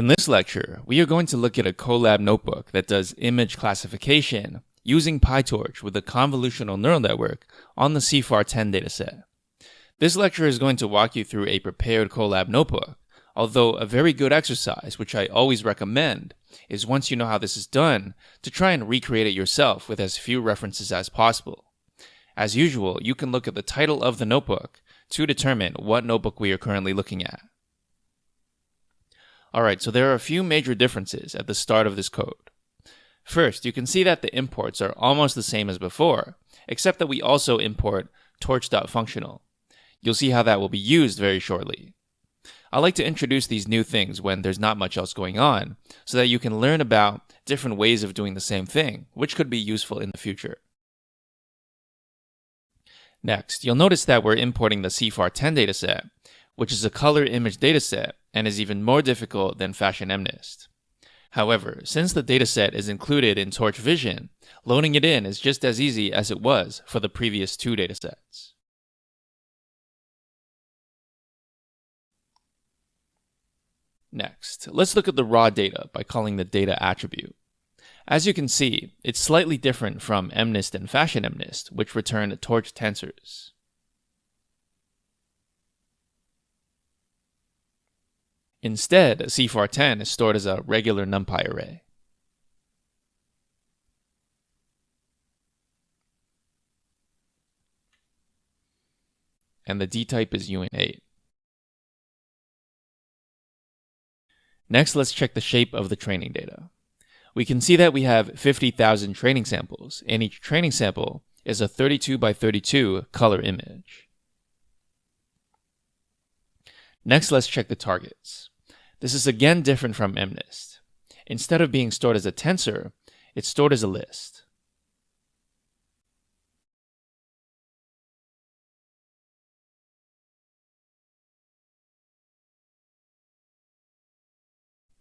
In this lecture, we are going to look at a Colab notebook that does image classification using PyTorch with a convolutional neural network on the CIFAR 10 dataset. This lecture is going to walk you through a prepared Colab notebook, although a very good exercise, which I always recommend, is once you know how this is done, to try and recreate it yourself with as few references as possible. As usual, you can look at the title of the notebook to determine what notebook we are currently looking at. Alright, so there are a few major differences at the start of this code. First, you can see that the imports are almost the same as before, except that we also import torch.functional. You'll see how that will be used very shortly. I like to introduce these new things when there's not much else going on, so that you can learn about different ways of doing the same thing, which could be useful in the future. Next, you'll notice that we're importing the CIFAR 10 dataset, which is a color image dataset and is even more difficult than FashionMNIST. However, since the dataset is included in Torch Vision, loading it in is just as easy as it was for the previous two datasets. Next, let's look at the raw data by calling the data attribute. As you can see, it's slightly different from MNIST and FashionMNIST, which return torch tensors. Instead, CIFAR 10 is stored as a regular NumPy array. And the D-type is UIN8. Next, let's check the shape of the training data. We can see that we have 50,000 training samples, and each training sample is a 32 by 32 color image. Next, let's check the targets. This is again different from MNIST. Instead of being stored as a tensor, it's stored as a list.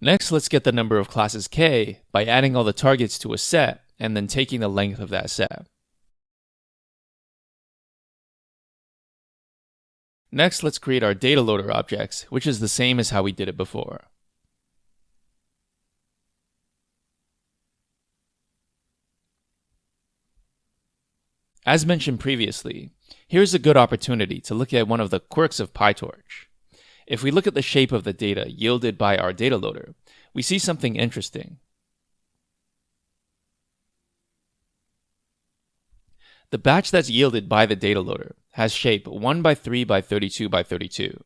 Next, let's get the number of classes k by adding all the targets to a set and then taking the length of that set. Next, let's create our data loader objects, which is the same as how we did it before. As mentioned previously, here's a good opportunity to look at one of the quirks of PyTorch. If we look at the shape of the data yielded by our data loader, we see something interesting. The batch that's yielded by the data loader has shape 1 by 3 by 32 by 32.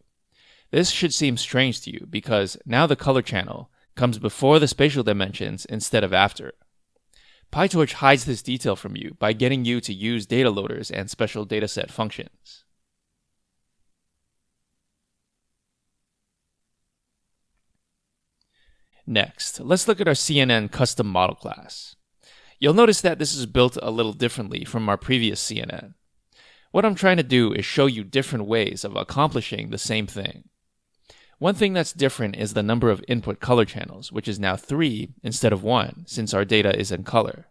This should seem strange to you because now the color channel comes before the spatial dimensions instead of after. PyTorch hides this detail from you by getting you to use data loaders and special dataset functions. Next, let's look at our CNN custom model class. You'll notice that this is built a little differently from our previous CNN. What I'm trying to do is show you different ways of accomplishing the same thing. One thing that's different is the number of input color channels, which is now 3 instead of 1, since our data is in color.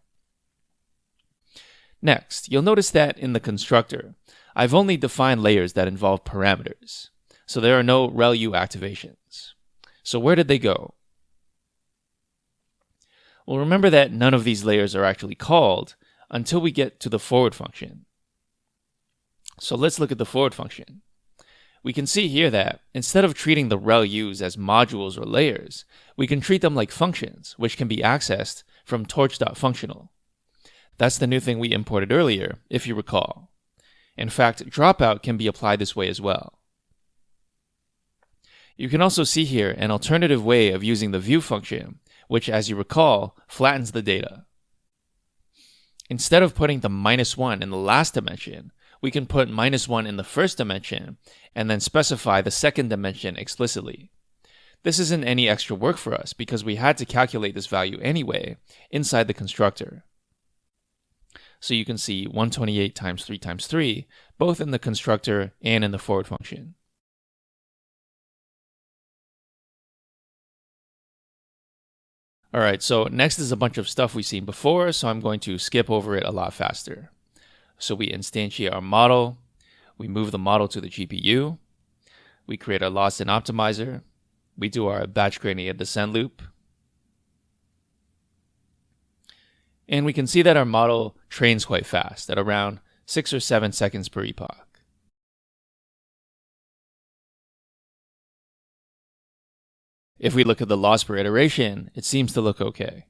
Next, you'll notice that in the constructor, I've only defined layers that involve parameters, so there are no ReLU activations. So where did they go? Well, remember that none of these layers are actually called until we get to the forward function. So let's look at the forward function. We can see here that instead of treating the ReLUs as modules or layers, we can treat them like functions, which can be accessed from torch.functional. That's the new thing we imported earlier, if you recall. In fact, dropout can be applied this way as well. You can also see here an alternative way of using the view function, which, as you recall, flattens the data. Instead of putting the -1 in the last dimension, we can put -1 in the first dimension and then specify the second dimension explicitly. This isn't any extra work for us because we had to calculate this value anyway inside the constructor. So you can see 128 times 3 times 3, both in the constructor and in the forward function. Alright, so next is a bunch of stuff we've seen before, so I'm going to skip over it a lot faster. So we instantiate our model, we move the model to the GPU, we create our loss and optimizer, We do our batch gradient descent loop. And we can see that our model trains quite fast at around 6 or 7 seconds per epoch. If we look at the loss per iteration, it seems to look okay.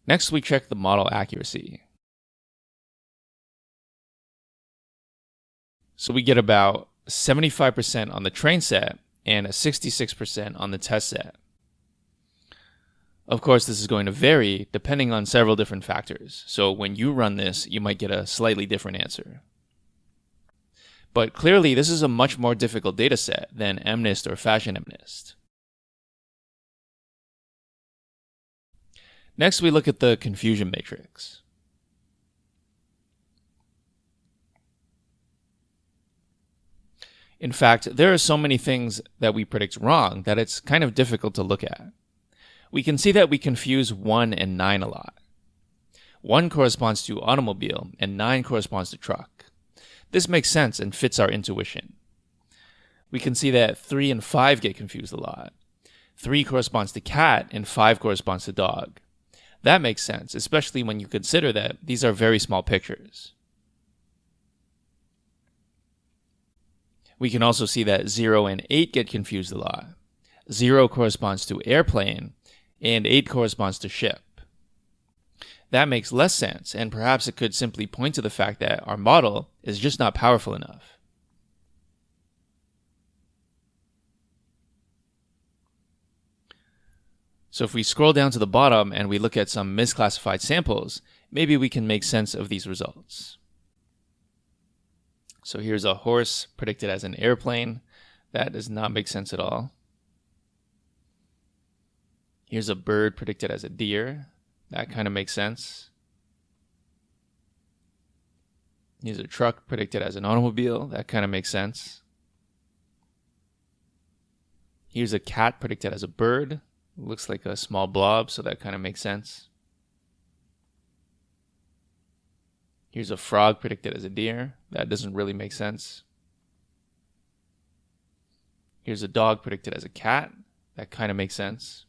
Next, we check the model accuracy. So we get about 75% on the train set and a 66% on the test set. Of course, this is going to vary depending on several different factors. So when you run this, you might get a slightly different answer. But clearly, this is a much more difficult dataset than MNIST or Fashion MNIST. Next, we look at the confusion matrix. In fact, there are so many things that we predict wrong that it's kind of difficult to look at. We can see that we confuse 1 and 9 a lot. 1 corresponds to automobile and 9 corresponds to truck. This makes sense and fits our intuition. We can see that 3 and 5 get confused a lot. 3 corresponds to cat and 5 corresponds to dog. That makes sense, especially when you consider that these are very small pictures. We can also see that 0 and 8 get confused a lot. 0 corresponds to airplane, and 8 corresponds to ship. That makes less sense, and perhaps it could simply point to the fact that our model is just not powerful enough. So if we scroll down to the bottom and we look at some misclassified samples, maybe we can make sense of these results. So here's a horse predicted as an airplane. That does not make sense at all. Here's a bird predicted as a deer. That kind of makes sense. Here's a truck predicted as an automobile. That kind of makes sense. Here's a cat predicted as a bird. Looks like a small blob, so that kind of makes sense. Here's a frog predicted as a deer. That doesn't really make sense. Here's a dog predicted as a cat. That kind of makes sense.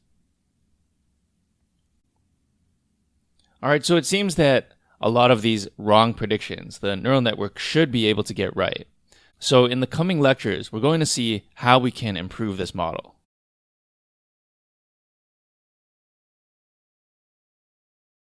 All right, so it seems that a lot of these wrong predictions, the neural network should be able to get right. So in the coming lectures, we're going to see how we can improve this model.